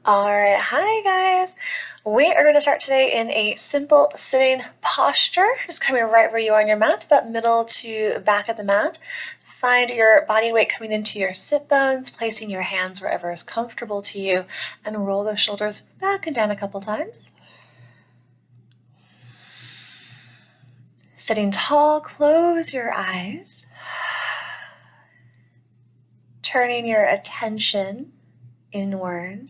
Alright, hi guys! We are going to start today in a simple sitting posture, just coming right where you are on your mat, about middle to back of the mat. Find your body weight coming into your sit bones, placing your hands wherever is comfortable to you, and roll those shoulders back and down a couple times. Sitting tall, close your eyes, turning your attention inward.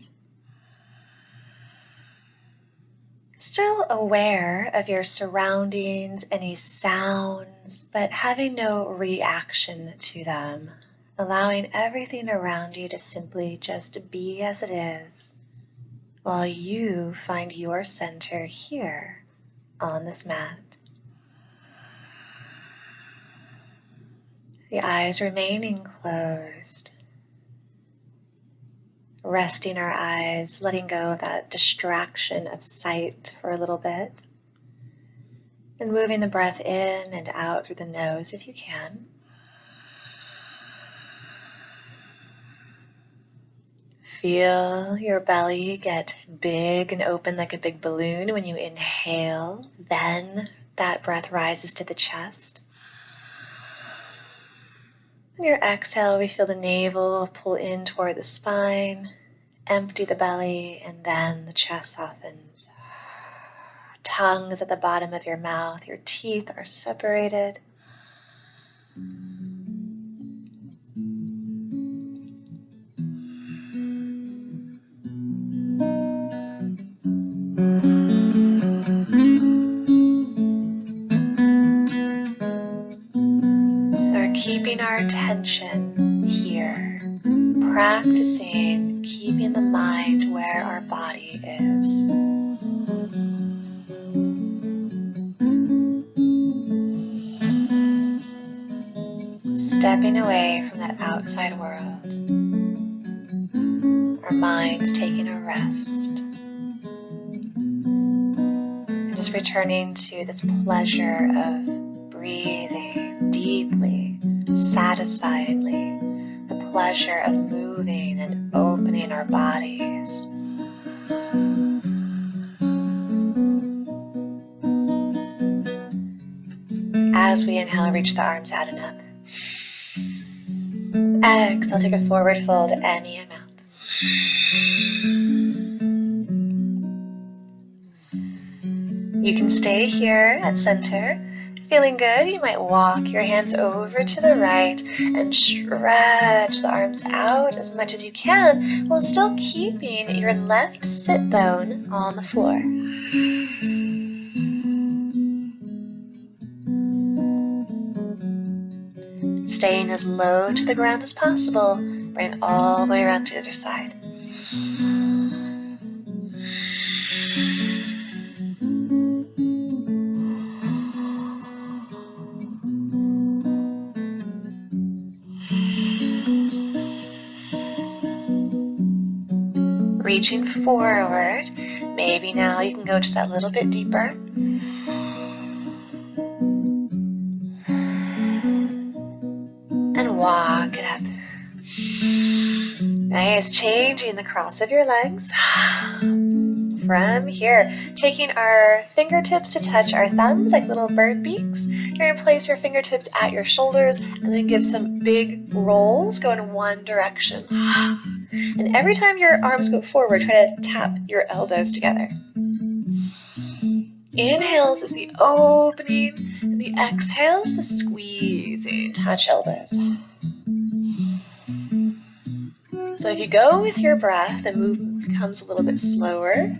Still aware of your surroundings, any sounds, but having no reaction to them, allowing everything around you to simply just be as it is, while you find your center here on this mat. The eyes remaining closed. Resting our eyes, letting go of that distraction of sight for a little bit, and moving the breath in and out through the nose if you can. Feel your belly get big and open like a big balloon when you inhale. Then that breath rises to the chest. On your exhale, we feel the navel pull in toward the spine, empty the belly, and then the chest softens. Tongue is at the bottom of your mouth, your teeth are separated. Keeping our attention here, practicing keeping the mind where our body is. Stepping away from that outside world, our minds taking a rest, and just returning to this pleasure of breathing deeply, satisfyingly, the pleasure of moving and opening our bodies. As we inhale, reach the arms out and up. Exhale, take a forward fold any amount. You can stay here at center. Feeling good, you might walk your hands over to the right and stretch the arms out as much as you can while still keeping your left sit bone on the floor. Staying as low to the ground as possible, bring it all the way around to the other side. Reaching forward, maybe now you can go just a little bit deeper. And walk it up. Nice, changing the cross of your legs. From here, taking our fingertips to touch our thumbs like little bird beaks. You're going to place your fingertips at your shoulders and then give some big rolls, go in one direction. And every time your arms go forward, try to tap your elbows together. Inhales is the opening, and the exhales, the squeezing. Touch elbows. So if you go with your breath, the movement becomes a little bit slower,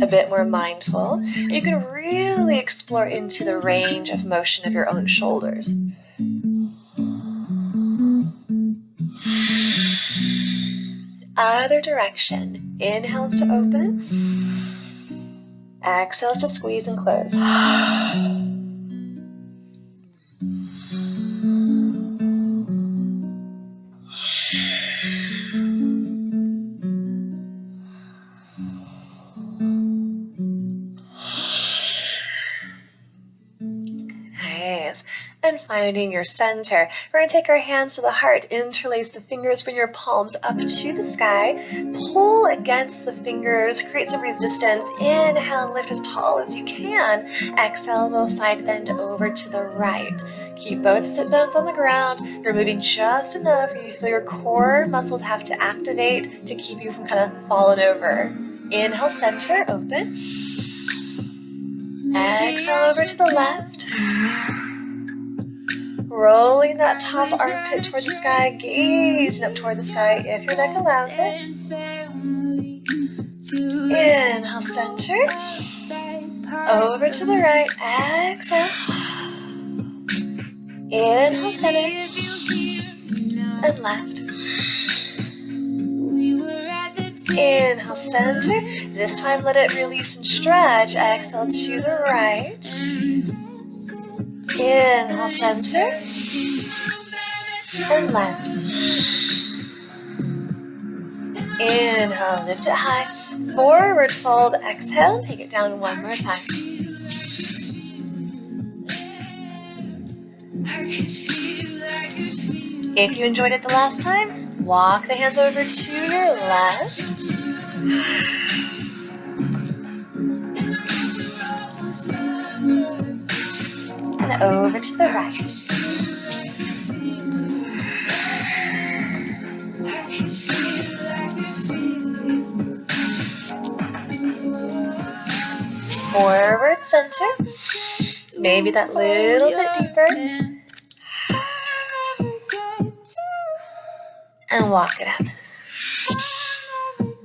a bit more mindful. You can really explore into the range of motion of your own shoulders. Other direction. Inhales to open. Exhales to squeeze and close. Nice. And finding your center. We're going to take our hands to the heart, interlace the fingers, bring your palms up to the sky, pull against the fingers, create some resistance. Inhale, lift as tall as you can. Exhale, little side bend over to the right. Keep both sit bones on the ground. You're moving just enough where you feel your core muscles have to activate to keep you from kind of falling over. Inhale, center, open. Exhale over to the left. Rolling that top armpit toward the sky, gazing up toward the sky if your neck allows it. Inhale, center. Over to the right. Exhale. Inhale, center. And left. Inhale, center. This time let it release and stretch. Exhale to the right. Inhale, center. And left. Inhale, lift it high. Forward fold. Exhale, take it down one more time. If you enjoyed it the last time, walk the hands over to your left. And over to the right. Forward, center. Maybe that little bit deeper. And walk it up.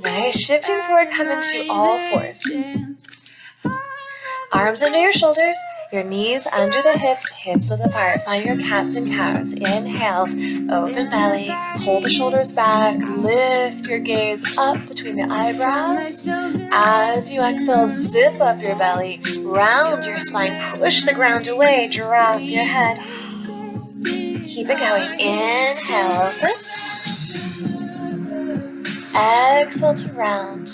Nice. Shifting forward, come into all fours. Arms under your shoulders, your knees under the hips, hips width apart. Find your cats and cows. Inhales, open belly, pull the shoulders back, lift your gaze up between the eyebrows. As you exhale, zip up your belly, round your spine, push the ground away, drop your head. Keep it going. Inhale, open. Exhale to round.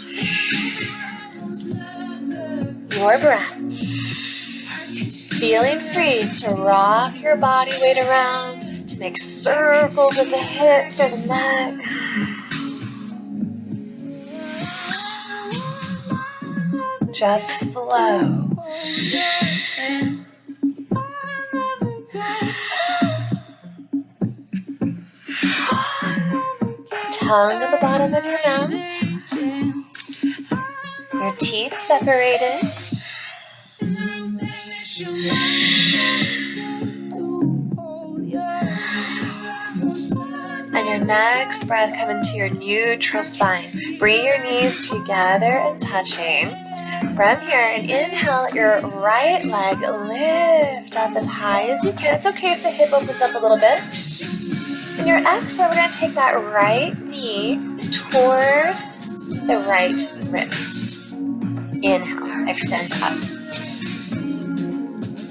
Your breath. Feeling free to rock your body weight around, to make circles with the hips or the neck. Just flow. Tongue at the bottom of your mouth. Your teeth separated. And your next breath, come into your neutral spine. Bring your knees together and touching. From here, and inhale, your right leg lift up as high as you can. It's okay if the hip opens up a little bit. And your exhale, we're going to take that right knee toward the right wrist. Inhale, extend up.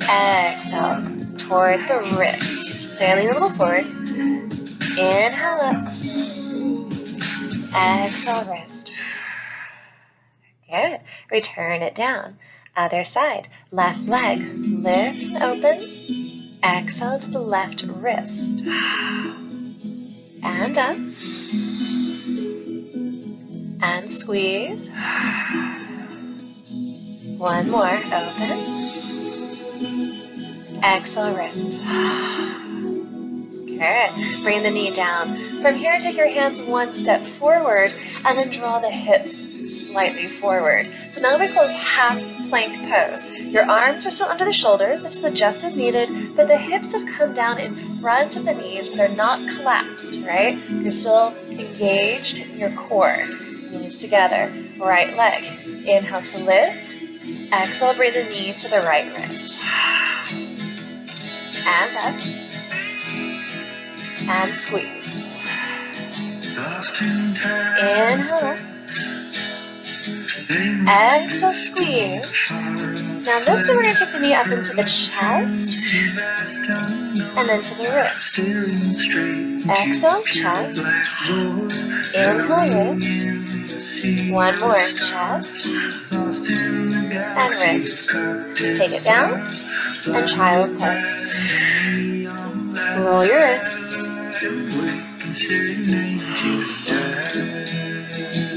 Exhale, toward the wrist. Sailing a little forward. Inhale up. Exhale, wrist. Good. Return it down. Other side. Left leg lifts and opens. Exhale to the left wrist. And up. And squeeze. One more. Open. Exhale, wrist. Good. Bring the knee down. From here, take your hands one step forward and then draw the hips slightly forward. So now we call this half plank pose. Your arms are still under the shoulders. This is just as needed, but the hips have come down in front of the knees, but they're not collapsed, right? You're still engaged in your core. Knees together. Right leg. Inhale to lift. Exhale, bring the knee to the right wrist. And up. And squeeze. Inhale up. Exhale, squeeze. Now this time we're going to take the knee up into the chest and then to the wrist. Exhale, chest. Inhale, wrist. One more, chest and wrist. Take it down and child pose. Roll your wrists.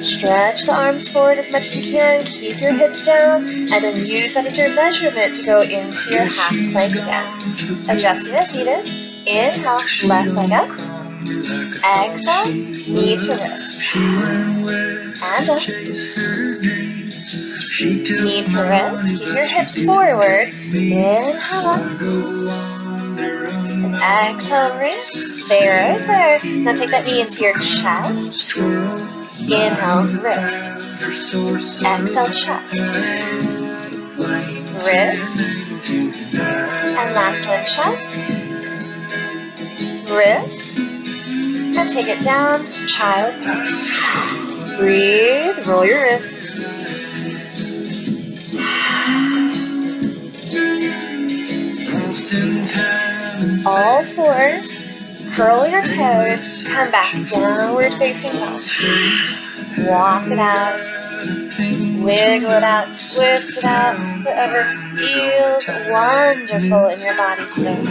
Stretch the arms forward as much as you can. Keep your hips down, and then use that as your measurement to go into your half plank again. Adjusting as needed. Inhale, left leg up. Exhale, knee to wrist. And up. Knee to wrist. Keep your hips forward. Inhale up. And exhale, wrist. Stay right there. Now take that knee into your chest. Inhale, wrist. Exhale, chest. Wrist. And last one, chest. Wrist. And take it down, child pose. Breathe, roll your wrists. All fours, curl your toes, come back, downward facing dog. Walk it out, wiggle it out, twist it out, whatever feels wonderful in your body today.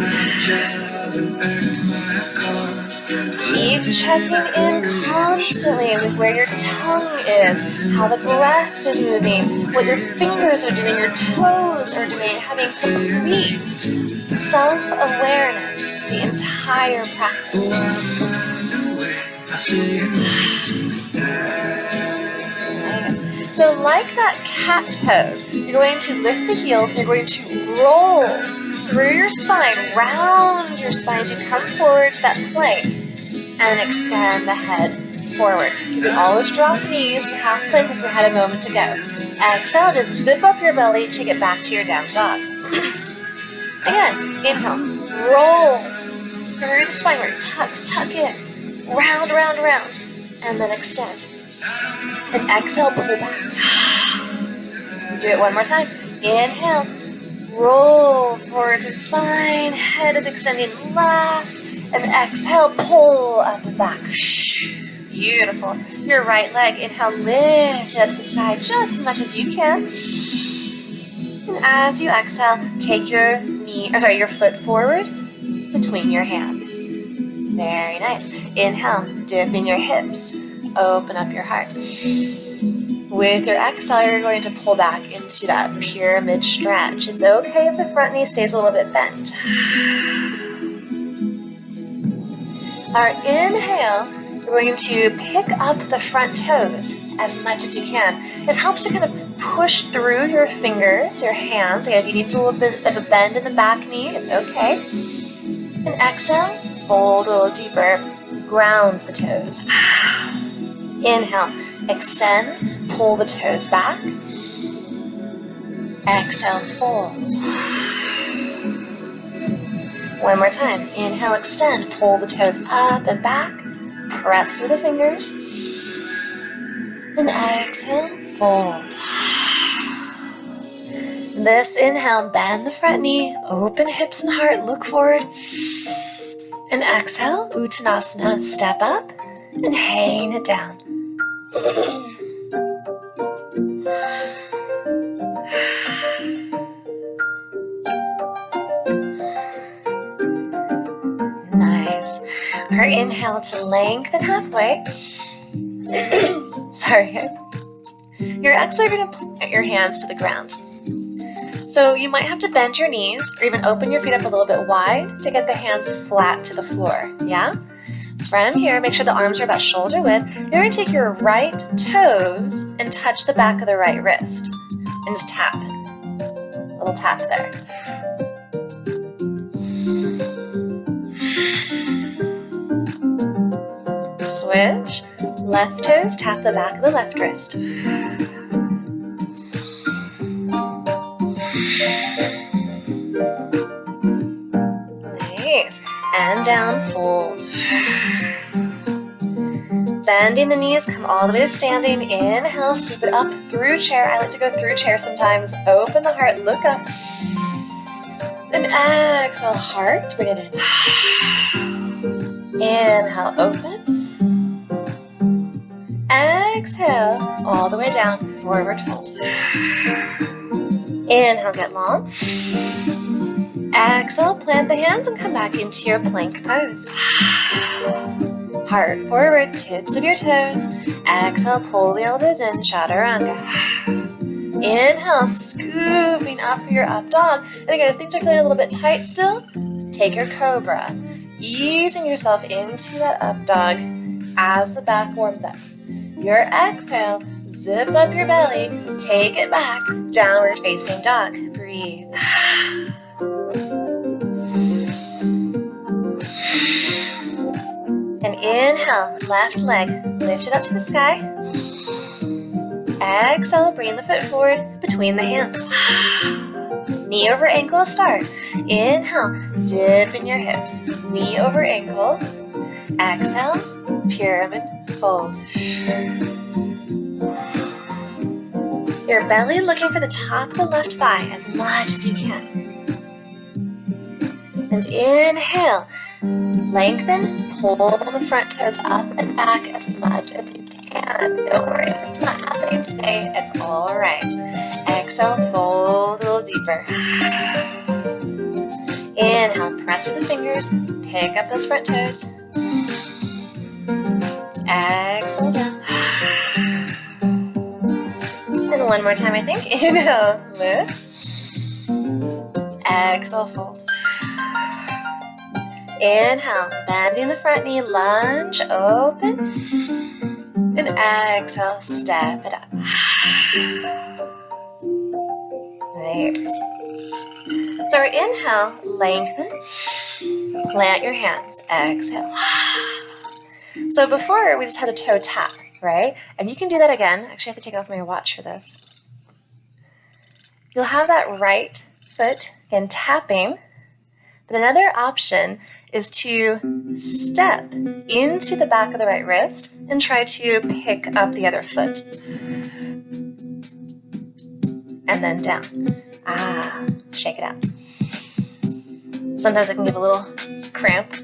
Keep checking in constantly with where your tongue is, how the breath is moving, what your fingers are doing, your toes are doing, having complete self-awareness the entire practice. Nice. So like that cat pose, you're going to lift the heels and you're going to roll through your spine, round your spine as you come forward to that plank and extend the head forward. You can always drop knees in half plank like we had a moment ago. Exhale, just zip up your belly, take it back to your down dog. Again, inhale, roll through the spine, where tuck in, round, round, round, and then extend. And exhale, pull back. Do it one more time. Inhale, roll forward the spine, head is extending last, and exhale, pull up and back. Beautiful. Your right leg, inhale, lift up to the sky just as much as you can. And as you exhale, take your foot forward between your hands. Very nice. Inhale, dip in your hips, open up your heart. With your exhale, you're going to pull back into that pyramid stretch. It's okay if the front knee stays a little bit bent. Our inhale, we're going to pick up the front toes as much as you can. It helps to kind of push through your fingers, your hands. Again, if you need a little bit of a bend in the back knee, it's okay. And exhale, fold a little deeper, ground the toes. Inhale, extend, pull the toes back. Exhale, fold. One more time. Inhale, extend, pull the toes up and back. Press through the fingers. And exhale, fold. This inhale, bend the front knee, open hips and heart, look forward. And exhale, Uttanasana, step up and hang it down. Nice. Our inhale to lengthen halfway. Sorry, guys. Your exhale, you're going to plant your hands to the ground. So you might have to bend your knees or even open your feet up a little bit wide to get the hands flat to the floor. Yeah? From here, make sure the arms are about shoulder width. You're going to take your right toes and touch the back of the right wrist. And just tap. A little tap there. Switch. Left toes, tap the back of the left wrist. Nice. And down, fold. Bending the knees, come all the way to standing. Inhale, sweep it up through chair. I like to go through chair sometimes. Open the heart, look up. And exhale, heart, bring it in. Inhale, open. Exhale, all the way down, forward fold. Inhale, get long. Exhale, plant the hands and come back into your plank pose. Heart forward, tips of your toes. Exhale, pull the elbows in, chaturanga. Inhale, scooping up through your up dog. And again, if things are feeling a little bit tight still, take your cobra. Easing yourself into that up dog as the back warms up. Your exhale, zip up your belly, take it back, downward facing dog. Breathe. And inhale, left leg, lift it up to the sky. Exhale, bring the foot forward between the hands. Knee over ankle start. Inhale, dip in your hips. Knee over ankle. Exhale, pyramid fold. Your belly looking for the top of the left thigh as much as you can. And inhale, lengthen, pull the front toes up and back as much as you can. Don't worry if it's not happening today, it's all right. Exhale, fold a little deeper. Inhale, press with the fingers, pick up those front toes. Exhale down. And one more time, I think. Inhale, lift. Exhale, fold. Inhale, bending the front knee, lunge, open. And exhale, step it up. Nice. So our inhale, lengthen. Plant your hands. Exhale. So before, we just had a toe tap, right? And you can do that again. Actually, I have to take off my watch for this. You'll have that right foot, again, tapping. But another option is to step into the back of the right wrist and try to pick up the other foot. And then down. Shake it out. Sometimes it can give a little cramp.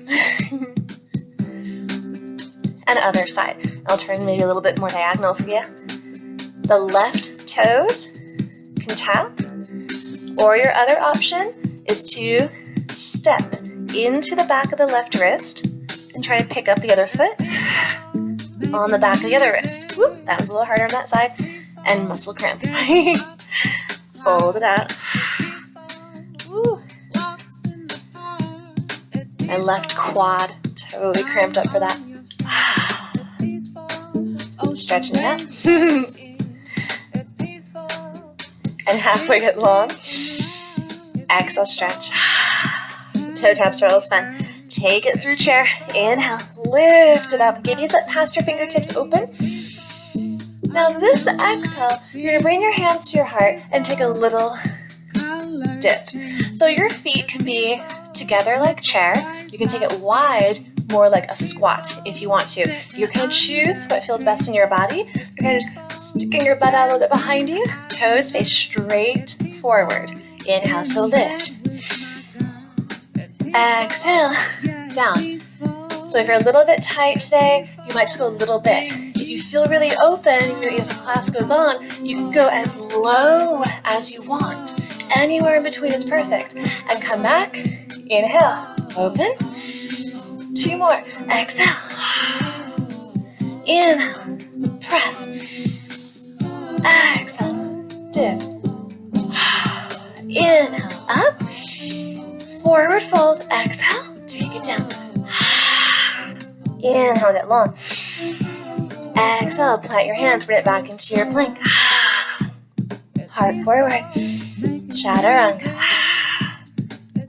And other side. I'll turn maybe a little bit more diagonal for you. The left toes can tap, or your other option is to step into the back of the left wrist and try to pick up the other foot on the back of the other wrist. Whoop, that was a little harder on that side. And muscle cramp. Fold it out. Woo. My left quad totally cramped up for that. Stretching it out. And halfway get long. Exhale, stretch. Toe taps are always fun. Take it through chair. Inhale, lift it up. Gaze up past your fingertips open. Now this exhale, you're gonna bring your hands to your heart and take a little dip. So your feet can be together like chair. You can take it wide, more like a squat if you want to. You can choose what feels best in your body. You're kind of sticking your butt out a little bit behind you. Toes face straight forward. Inhale, so lift. Exhale, down. So if you're a little bit tight today, you might just go a little bit. If you feel really open, as the class goes on, you can go as low as you want. Anywhere in between is perfect. And come back, inhale, open. 2 more, exhale. Inhale, press. Exhale, dip. Inhale, up. Forward fold, exhale, take it down. Inhale, get long. Exhale, plant your hands, bring it back into your plank. Heart forward. Chaturanga.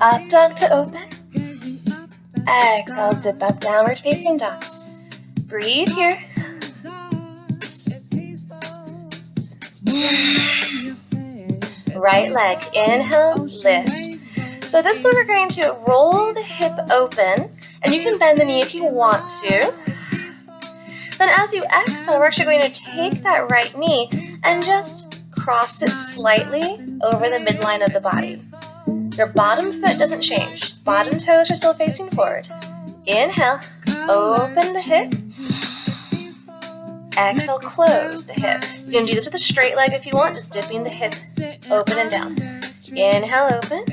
Up dog to open. Exhale, zip up, downward facing dog. Breathe here. Right leg, inhale, lift. So this is where we're going to roll the hip open, and you can bend the knee if you want to. Then as you exhale, we're actually going to take that right knee and just cross it slightly over the midline of the body. Your bottom foot doesn't change. Bottom toes are still facing forward. Inhale, open the hip. Exhale, close the hip. You can do this with a straight leg if you want, just dipping the hip open and down. Inhale, open.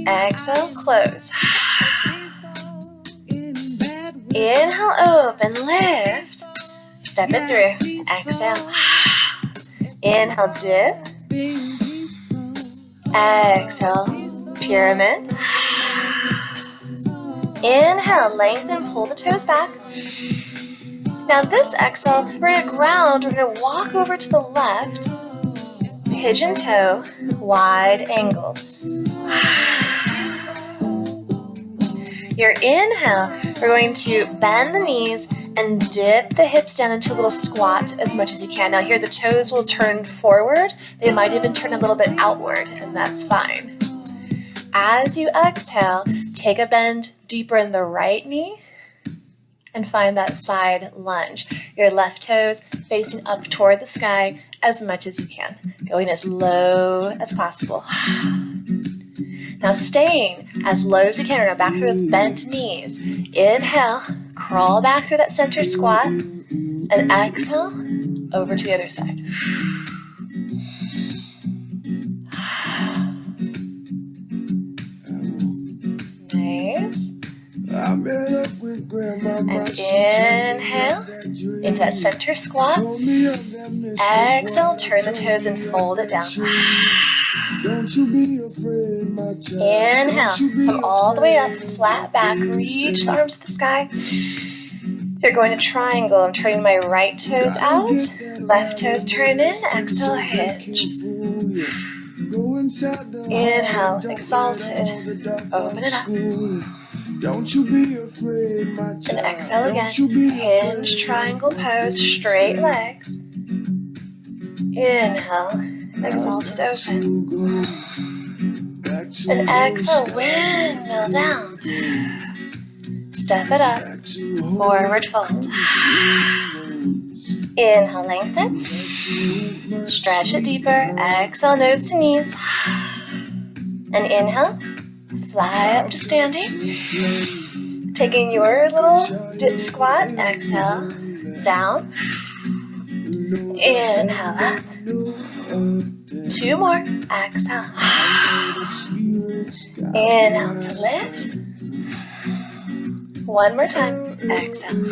Exhale, close. Inhale, open, lift. Step it through. Exhale. Inhale, dip. Exhale, pyramid. Inhale, lengthen, pull the toes back. Now this exhale, we're going to ground. We're going to walk over to the left. Pigeon toe, wide angle. Your inhale, we're going to bend the knees and dip the hips down into a little squat as much as you can. Now here the toes will turn forward. They might even turn a little bit outward, and that's fine. As you exhale, take a bend deeper in the right knee and find that side lunge. Your left toes facing up toward the sky as much as you can, going as low as possible. Now staying as low as you can, we're going to back through those bent knees. Inhale, crawl back through that center squat, and exhale, over to the other side. Nice. And inhale into that center squat. Exhale, turn the toes and fold it down. Inhale, come all the way up, flat back, reach the arms to the sky. You're going to triangle. I'm turning my right toes out, left toes turned in, exhale, hinge. Inhale, exalted, open it up. Don't you be afraid, my child. And exhale again, hinge, triangle pose, straight legs. Inhale, exalted, open. And exhale, windmill down. Step it up, forward fold. Inhale, lengthen. Stretch it deeper, exhale, nose to knees. And inhale, fly up to standing. Taking your little dip squat, exhale, down. Inhale, up. 2 more, exhale. Inhale to lift. 1 more time, exhale.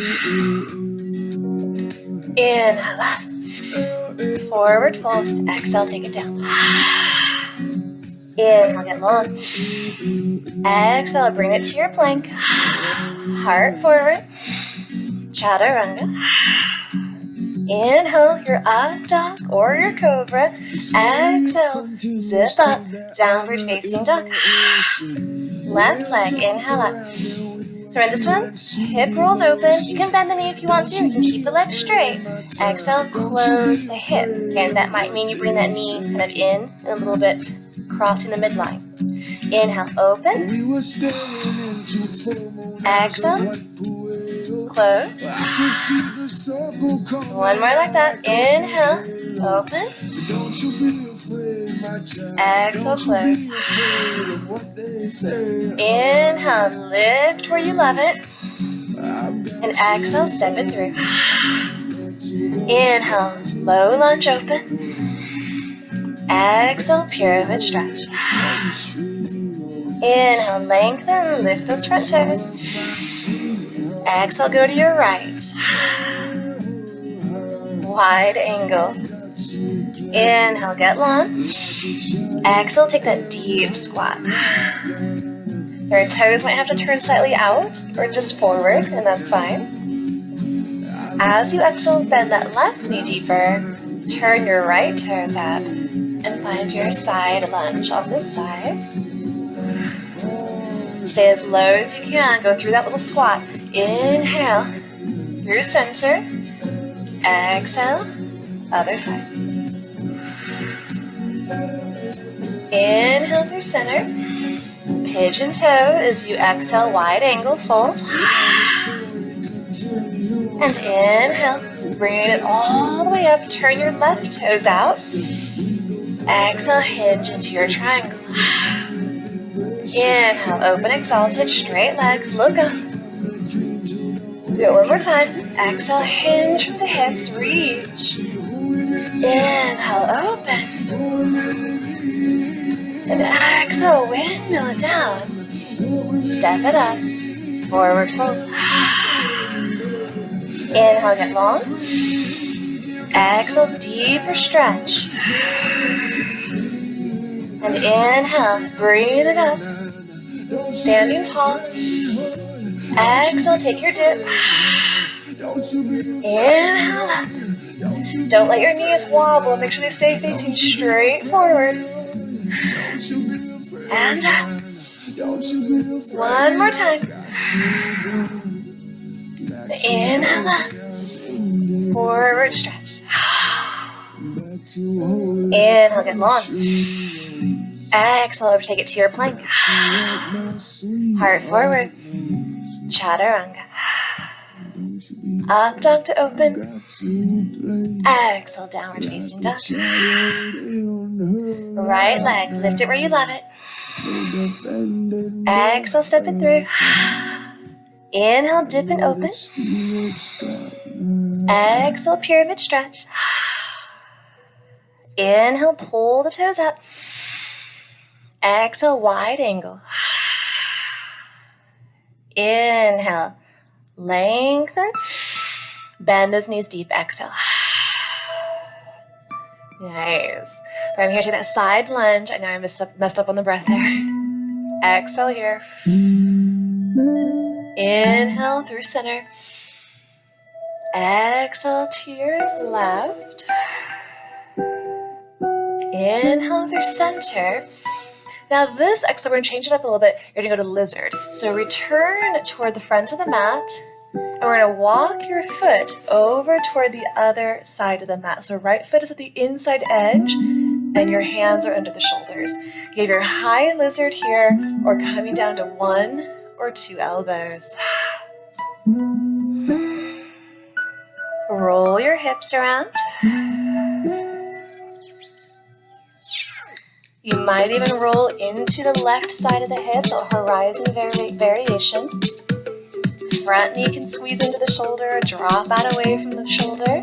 Inhale, up. Forward fold, exhale, take it down. Inhale, get long. Exhale, bring it to your plank. Heart forward. Chaturanga. Inhale, your up dog or your cobra. Exhale, zip up, downward facing dog. Left leg, inhale up. So in this one, hip rolls open. You can bend the knee if you want to. You can keep the leg straight. Exhale, close the hip. And that might mean you bring that knee kind of in and a little bit crossing the midline. Inhale, open. Exhale, close. 1 more like that. Inhale, open. Exhale, close. Inhale, lift where you love it. And exhale, step it through. Inhale, low lunge open. Exhale, pyramid stretch. Inhale, lengthen, lift those front toes. Exhale, go to your right. Wide angle. Inhale, get long. Exhale, take that deep squat. Your toes might have to turn slightly out or just forward, and that's fine. As you exhale, bend that left knee deeper. Turn your right toes up and find your side lunge on this side. Stay as low as you can. Go through that little squat. Inhale through center. Exhale, other side. Inhale through center. Pigeon toe as you exhale, wide angle, fold. And inhale, bring it all the way up. Turn your left toes out. Exhale, hinge into your triangle. Inhale, open, exalted, straight legs, look up. Do it 1 more time. Exhale, hinge from the hips, reach. Inhale, open. And exhale, windmill it down. Step it up. Forward fold. Inhale, get long. Exhale, deeper stretch. And inhale, bring it up. Standing tall. Exhale, take your dip. Inhale up. Don't let your knees wobble. Make sure they stay facing straight forward. And up. One more time. Inhale up. Forward stretch. Inhale, get long. Exhale, overtake it to your plank. Heart forward. Chaturanga. Up dog to open. Exhale, downward facing dog. Right leg, lift it where you love it. Exhale, step it through. Inhale, dip and open. Exhale, pyramid stretch. Inhale, pull the toes up. Exhale, wide angle. Inhale, lengthen. Bend those knees deep. Exhale. Nice. From here, take that side lunge. I know I messed up on the breath there. Exhale here. Inhale through center. Exhale to your left. Inhale through center. Now this exhale, we're going to change it up a little bit. You're going to go to lizard. So return toward the front of the mat. And we're going to walk your foot over toward the other side of the mat. So right foot is at the inside edge and your hands are under the shoulders. You have your high lizard here or coming down to 1 or 2 elbows. Roll your hips around. You might even roll into the left side of the hip, a horizon variation. Front knee can squeeze into the shoulder, drop out away from the shoulder.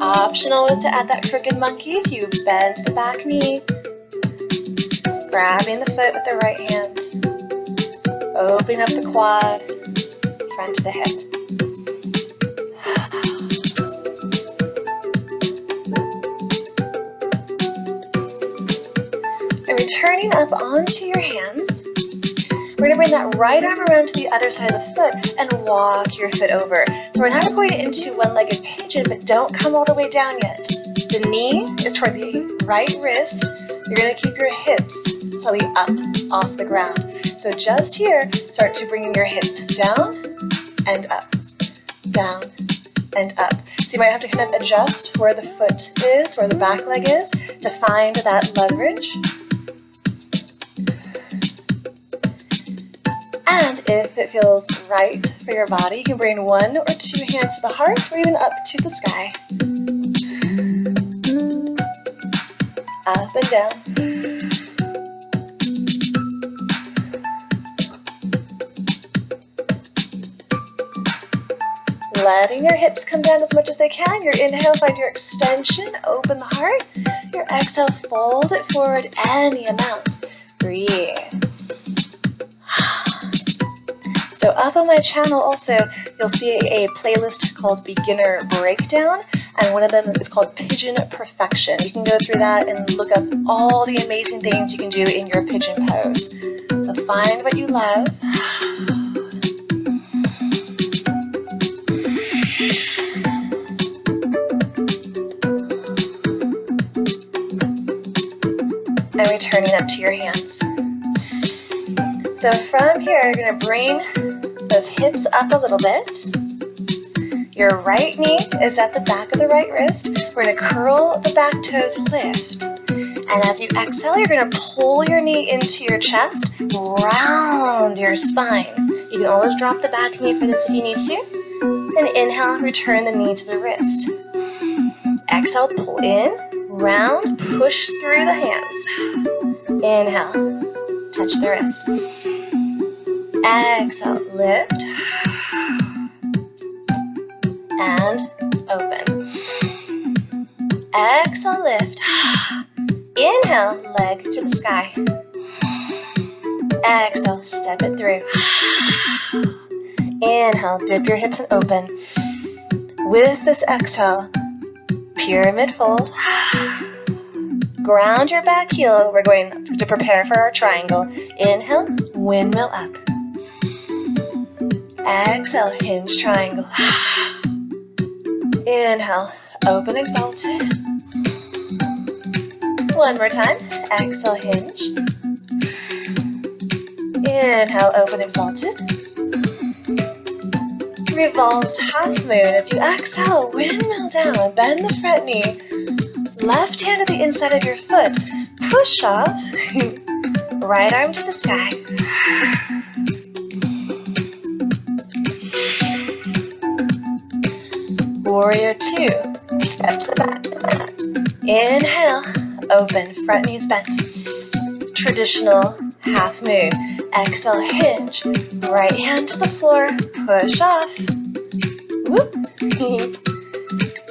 Optional is to add that crooked monkey if you bend the back knee. Grabbing the foot with the right hand. Opening up the quad, front of the hip. And returning up onto your hands. We're going to bring that right arm around to the other side of the foot and walk your foot over. So we're now going into one-legged pigeon, but don't come all the way down yet. The knee is toward the right wrist. You're going to keep your hips slightly up off the ground. So just here, start to bring your hips down and up, down and up. So you might have to kind of adjust where the foot is, where the back leg is, to find that leverage. And if it feels right for your body, you can bring 1 or 2 hands to the heart or even up to the sky. Up and down. Letting your hips come down as much as they can. Your inhale, find your extension, open the heart. Your exhale, fold it forward any amount. Breathe. So up on my channel also, you'll see a playlist called Beginner Breakdown, and one of them is called Pigeon Perfection. You can go through that and look up all the amazing things you can do in your pigeon pose. So find what you love. And returning up to your hands. So from here, you're going to bring those hips up a little bit. Your right knee is at the back of the right wrist. We're going to curl the back toes, lift. And as you exhale, you're going to pull your knee into your chest, round your spine. You can always drop the back knee for this if you need to. And inhale, return the knee to the wrist. Exhale, pull in, round, push through the hands. Inhale, touch the wrist. Exhale, lift. And open. Exhale, lift. Inhale, leg to the sky. Exhale, step it through. Inhale, dip your hips and open. With this exhale, pyramid fold. Ground your back heel. We're going to prepare for our triangle. Inhale, windmill up. Exhale, hinge triangle. Inhale, open, exalted. One more time. Exhale, hinge. Inhale, open, exalted. Revolved half moon as you exhale, windmill down, bend the front knee. Left hand to the inside of your foot. Push off. Right arm to the sky. Warrior two. Step to the mat. Inhale. Open. Front knees bent. Traditional half moon. Exhale, hinge. Right hand to the floor. Push off. Whoop.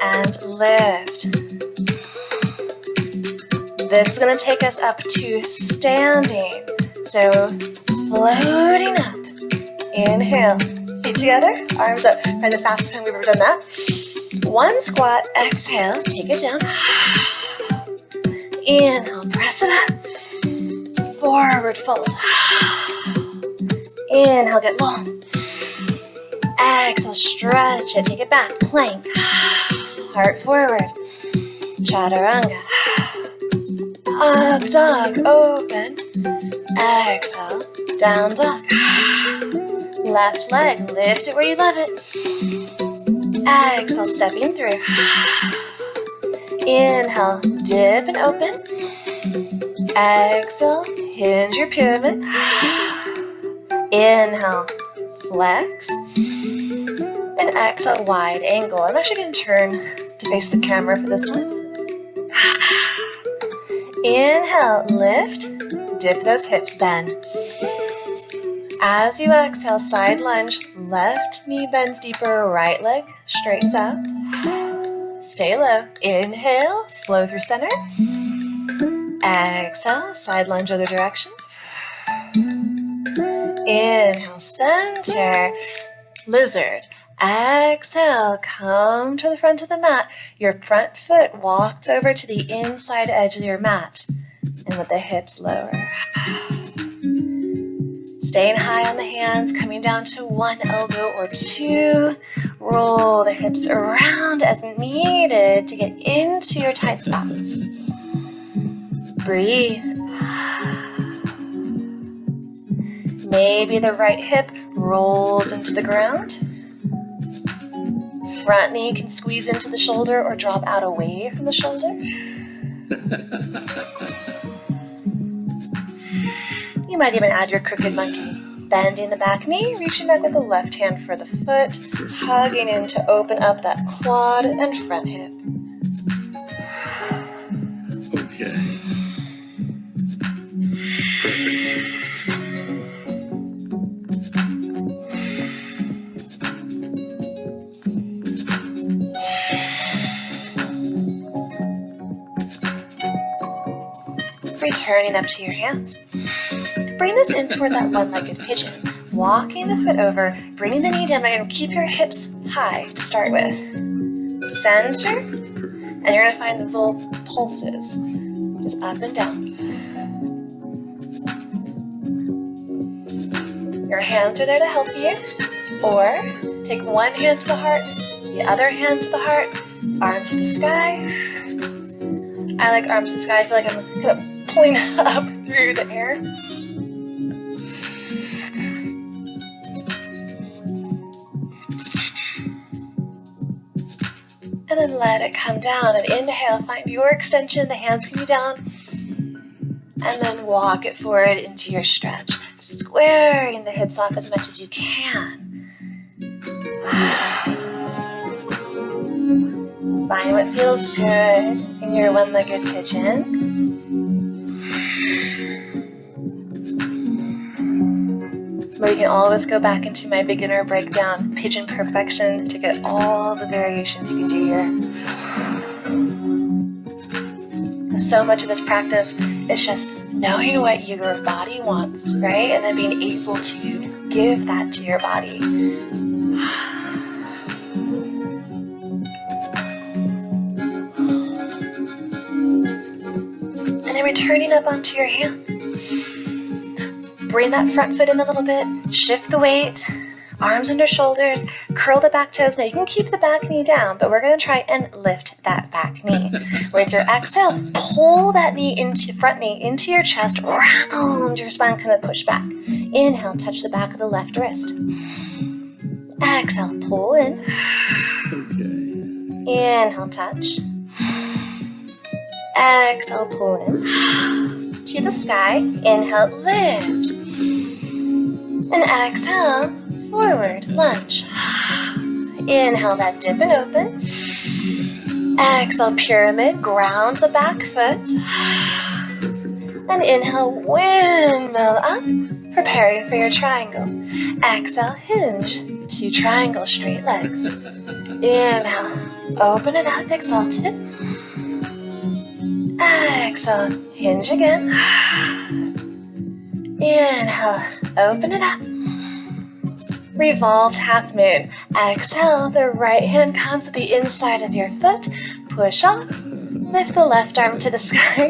And lift. This is going to take us up to standing. So floating up. Inhale. Feet together. Arms up. Probably the fastest time we've ever done that. One squat. Exhale. Take it down. Inhale. Press it up. Forward fold. Inhale, get long. Exhale, stretch it. Take it back. Plank. Heart forward. Chaturanga. Up dog. Open. Exhale. Down dog. Left leg. Lift it where you love it. Exhale, stepping through. Inhale. Dip and open. Exhale. Hinge your pyramid. Inhale, flex. And exhale, wide angle. I'm actually going to turn to face the camera for this one. Inhale, lift. Dip those hips, bend. As you exhale, side lunge. Left knee bends deeper, right leg straightens out. Stay low. Inhale, flow through center. Exhale, side lunge other direction. Inhale, center, lizard. Exhale, come to the front of the mat. Your front foot walks over to the inside edge of your mat. And with the hips lower. Staying high on the hands, coming down to one elbow or two. Roll the hips around as needed to get into your tight spots. Breathe. Maybe the right hip rolls into the ground. Front knee can squeeze into the shoulder or drop out away from the shoulder. You might even add your crooked monkey. Bending the back knee, reaching back with the left hand for the foot, hugging in to open up that quad and front hip. Okay. Perfect. Returning up to your hands. Bring this in toward that one-legged pigeon. Walking the foot over, bringing the knee down, and keep your hips high to start with. Center, and you're going to find those little pulses, just up and down. Your hands are there to help you, or take one hand to the heart, the other hand to the heart, arms to the sky. I like arms to the sky. I feel like I'm kind of pulling up through the air. And then let it come down. And inhale, find your extension. The hands can be down. And then walk it forward into your stretch. Squaring the hips off as much as you can. Find what feels good in your one-legged pigeon. But you can always go back into my beginner breakdown, Pigeon Perfection, to get all the variations you can do here. So much of this practice is just knowing what your body wants, right? And then being able to give that to your body. And then returning up onto your hands. Bring that front foot in a little bit, shift the weight, arms under shoulders, curl the back toes. Now you can keep the back knee down, but we're going to try and lift that back knee. With your exhale, pull that front knee into your chest, round your spine, kind of push back. Inhale, touch the back of the left wrist. Exhale, pull in. Okay. Inhale, touch. Exhale, pull in. To the sky, inhale, lift. And exhale, forward, lunge. Inhale, that dip and open. Exhale, pyramid, ground the back foot. And inhale, windmill up, preparing for your triangle. Exhale, hinge to triangle, straight legs. Inhale, open it up, exalted. Exhale, hinge again. Inhale, open it up. Revolved half moon. Exhale, the right hand comes to the inside of your foot. Push off. Lift the left arm to the sky.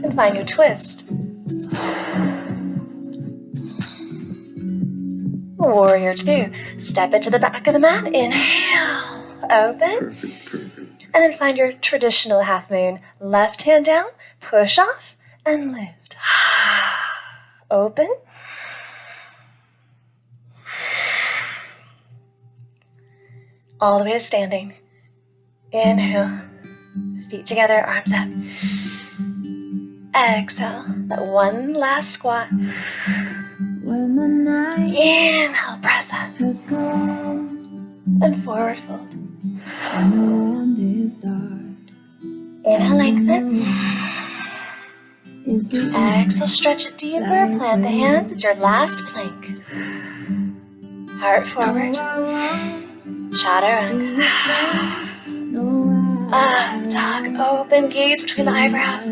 And find your twist. Warrior two. Step it to the back of the mat. Inhale, open. And then find your traditional half moon. Left hand down, push off, and lift. Open. All the way to standing. Inhale. Feet together, arms up. Exhale. That one last squat. Inhale, press up. And forward fold. Inhale, lengthen. Exhale, stretch it deeper. Plant the hands. It's your last plank. Heart forward. Chaturanga. Up, dog, open, gaze between the eyebrows.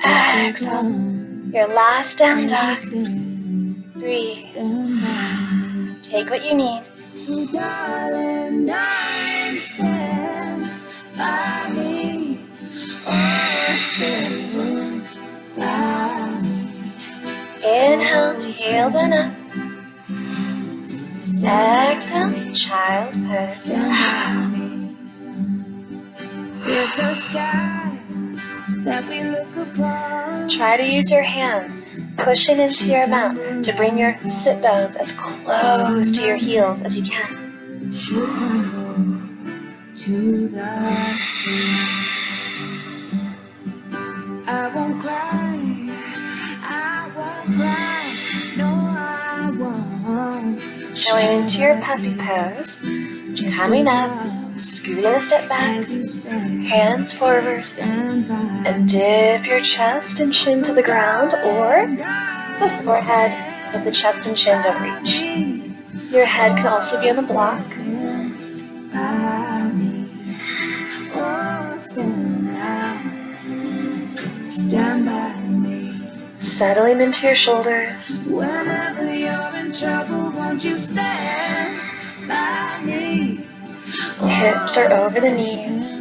Exhale. Your last down dog. Breathe. Take what you need. So darling, stand by me. Oh, stand by me. Inhale, tailbone up. Exhale, child pose. With the sky that we look upon. Try to use your hands, pushing into your mat to bring your sit bones as close to your heels as you can. To the sea. I won't cry. I won't cry. No, I won't. Going into your puppy pose, coming up, scooting a step back, hands forward, and dip your chest and chin to the ground, or the forehead of the chest and chin don't reach. Your head can also be on the block. Stand by me. Settling into your shoulders. Whenever you're in trouble, won't you stand by me? Hips are over the knees.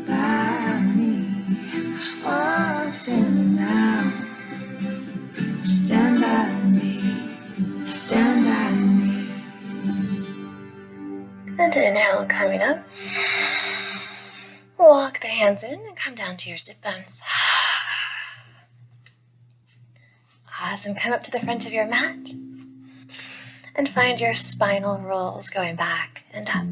By me. Oh, stand now. Stand by me. Stand by me. And inhale, coming up. Walk the hands in and come down to your sit bones. Awesome. Come up to the front of your mat and find your spinal rolls going back and up.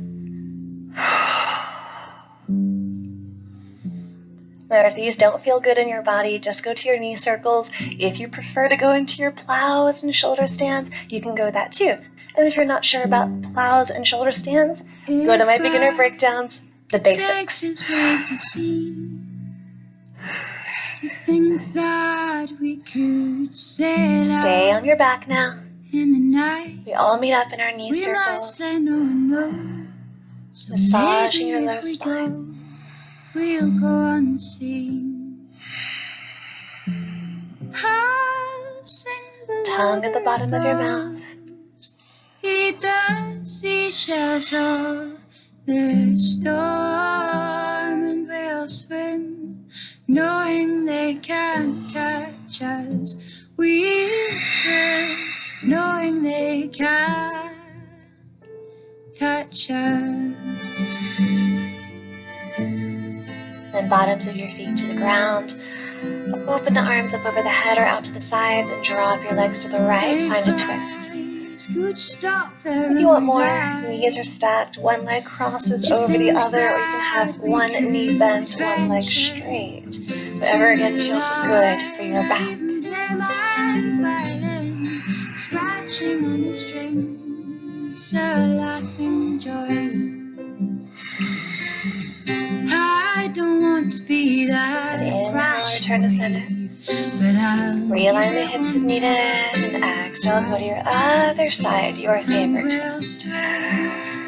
Now, if these don't feel good in your body, just go to your knee circles. If you prefer to go into your plows and shoulder stands, you can go that too. And if you're not sure about plows and shoulder stands, go to my beginner breakdowns, the basics. You think that we could sail Stay on your back now. in the night. We all meet up in our knee We circles, must let no one know. So massaging maybe your if low we spine. go, we'll go unseen. I'll sing Tongue at the bottom of your mouth. Eat the seashells of the storm, and we'll swim, knowing they can't touch us. We'll swim, knowing they can't touch us. Then bottoms of your feet to the ground. Open the arms up over the head or out to the sides and draw up your legs to the right. Find a twist. If you want more, knees are stacked, one leg crosses over the other, or you can have one knee bent, one leg straight. Whatever again feels good for your back. Scratching on the strings, a laughing joy. I don't want to be that And inhale, crash, return to center. but I'll Realign the hips if needed, and exhale, go to your other side, your favorite twist.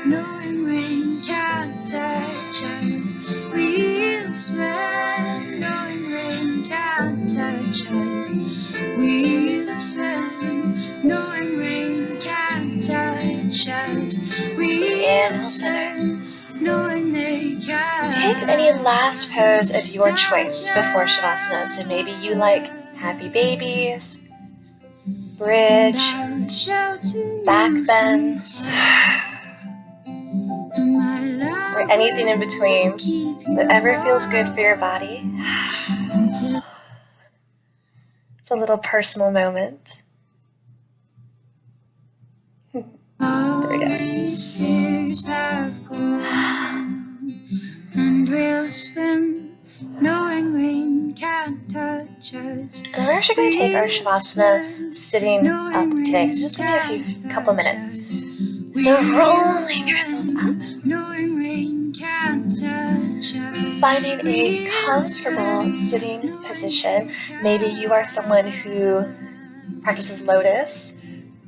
knowing rain can't touch us. We'll swim, knowing rain can't touch us. We'll swim, knowing rain can't touch us. We'll swim, knowing they can't. Take any last pose of your choice before Shavasana. So maybe you like happy babies, bridge, back bends, or anything in between. Whatever feels good for your body. It's a little personal moment. There we go. Fears have gone, and we'll swim, knowing rain can't touch us. And we're actually going to take our Shavasana sitting up today. It's just going to be a couple minutes. So rolling yourself up. Knowing rain can't touch us. Finding a comfortable sitting position. Maybe you are someone who practices lotus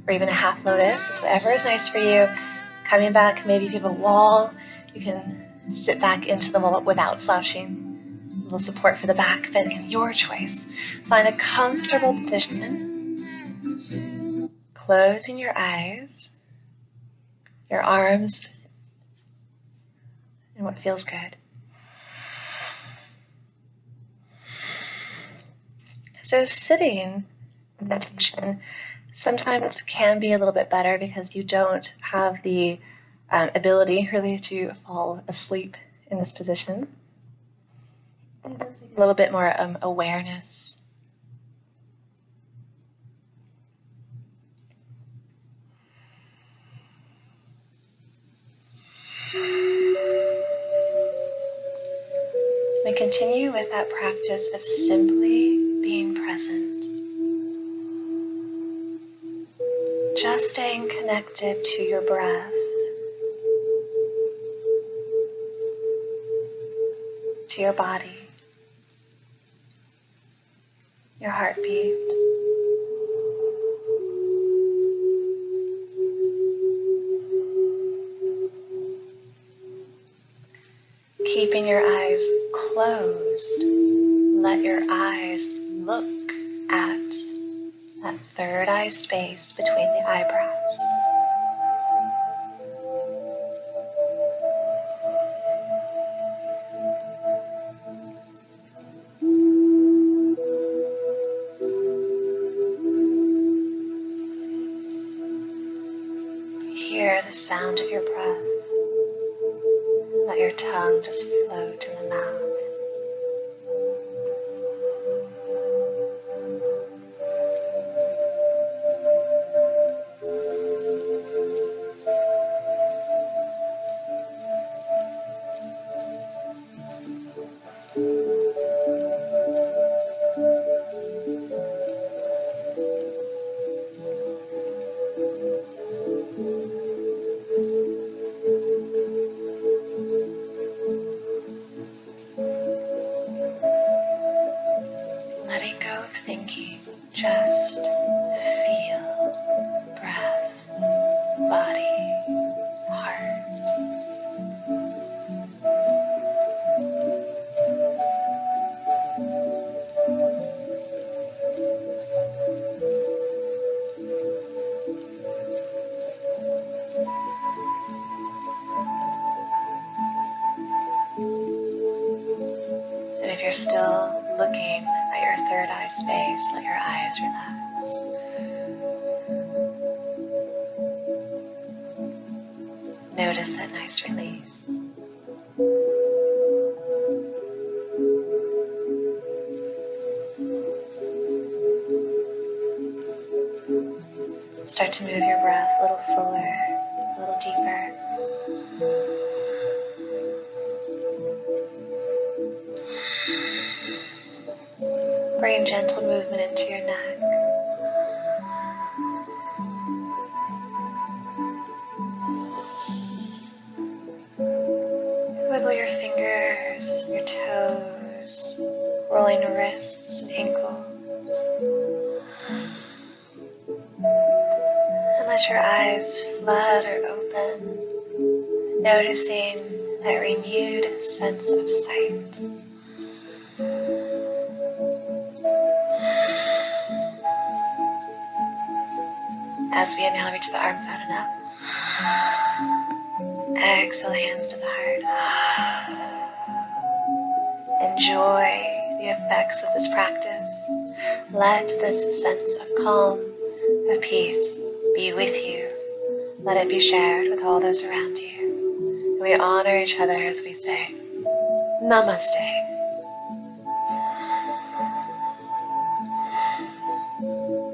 or even a half lotus. It's whatever is nice for you. Coming back, maybe if you have a wall, you can sit back into the wall without slouching. A little support for the back, but again, your choice. Find a comfortable position. Closing your eyes, your arms, and what feels good. So sitting meditation sometimes can be a little bit better because you don't have the ability really to fall asleep in this position. And it does take a little bit more awareness. We continue with that practice of simply being present. Just staying connected to your breath, to your body, your heartbeat. Keeping your eyes closed, let your eyes look at that third eye space between the eyebrows. Hear the sound of your breath. Let your tongue just flow to the mouth. still looking at your third eye space, let your eyes relax. Notice that nice release. Start to move your breath a little fuller, a little deeper. Bring gentle movement into your neck. Wiggle your fingers, your toes, rolling wrists and ankles. And let your eyes flutter open, noticing that renewed sense of sight. As we inhale, reach the arms out and up. Exhale, hands to the heart. Enjoy the effects of this practice. Let this sense of calm, of peace, be with you. Let it be shared with all those around you. And we honor each other as we say, Namaste.